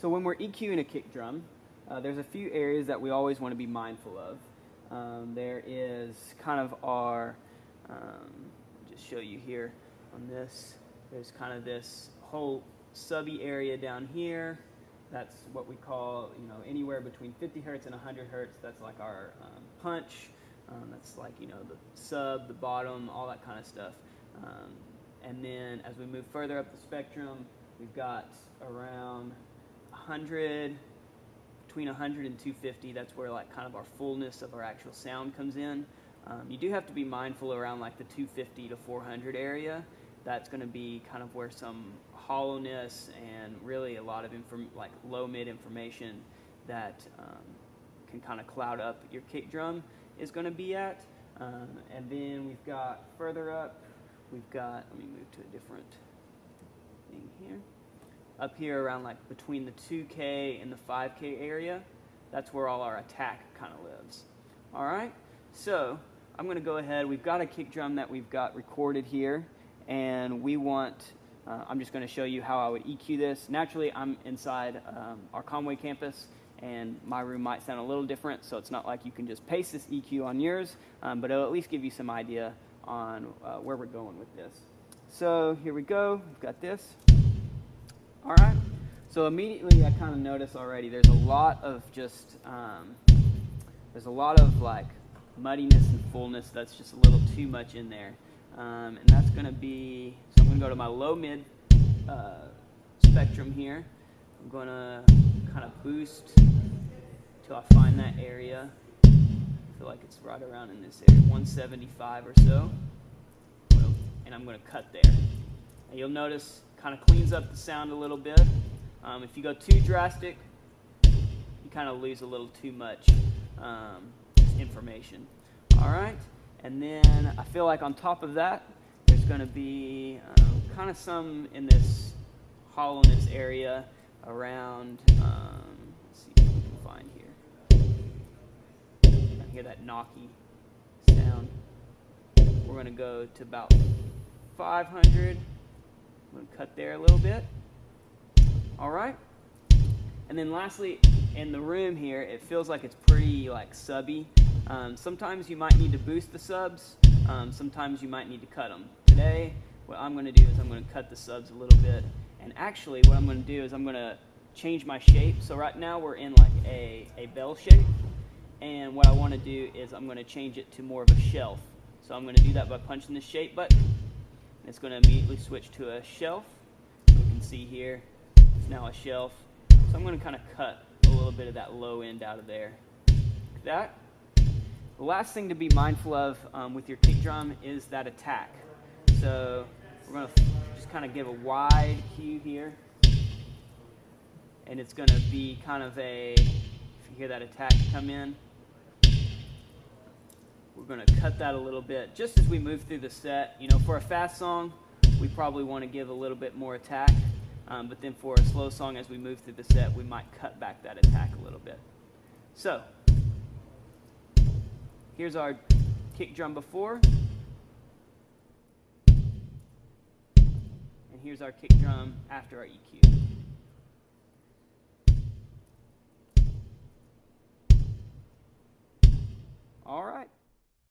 So when we're EQing a kick drum, there's a few areas that we always want to be mindful of. There is kind of our, just show you here on this, there's kind of this whole subby area down here. That's what we call, anywhere between 50 hertz and 100 hertz. That's like our punch. That's like, the sub, the bottom, all that kind of stuff. And then as we move further up the spectrum, we've got around 100, between 100 and 250. That's where like kind of our fullness of our actual sound comes in. You do have to be mindful around like the 250 to 400 area. That's going to be kind of where some hollowness and really a lot of like low mid information that can kind of cloud up your kick drum is going to be at. And then we've got further up, we've got, let me move to a different thing here. Up here around like between the 2K and the 5K area, that's where all our attack kind of lives. All right, so I'm going to go ahead. We've got a kick drum that we've got recorded here, and we want, I'm just going to show you how I would EQ this. Naturally, I'm inside our Conway campus, and my room might sound a little different, so it's not like you can just paste this EQ on yours, but it'll at least give you some idea on where we're going with this. So here we go. We've got this. All right. So immediately I kind of notice already there's a lot of just, there's a lot of like muddiness and fullness that's just a little too much in there. And that's going to be, so I'm going to go to my low mid spectrum here. I'm going to kind of boost till I find that area. I feel like it's right around in this area, 175 or so. And I'm going to cut there. And you'll notice kind of cleans up the sound a little bit. If you go too drastic, you kind of lose a little too much information. All right. And then I feel like on top of that, there's going to be kind of some in this hollowness area around, let's see what we can find here. I can hear that knocky sound. We're going to go to about 500. I'm going to cut there a little bit. All right. And then lastly, in the room here, it feels like it's pretty like subby. Sometimes you might need to boost the subs. Sometimes you might need to cut them. Today, what I'm going to do is I'm going to cut the subs a little bit. And actually, what I'm going to do is I'm going to change my shape. So right now we're in like a bell shape. And what I want to do is I'm going to change it to more of a shelf. So I'm going to do that by punching the shape button. And it's going to immediately switch to a shelf. You can see here, it's now a shelf. So I'm going to kind of cut a little bit of that low end out of there. Like that. The last thing to be mindful of with your kick drum is that attack. So we're going to just kind of give a wide cue here. And it's going to be kind of a, if you hear that attack come in, we're going to cut that a little bit just as we move through the set. For a fast song, we probably want to give a little bit more attack. But then for a slow song, as we move through the set, we might cut back that attack a little bit. So here's our kick drum before. And here's our kick drum after our EQ. All right.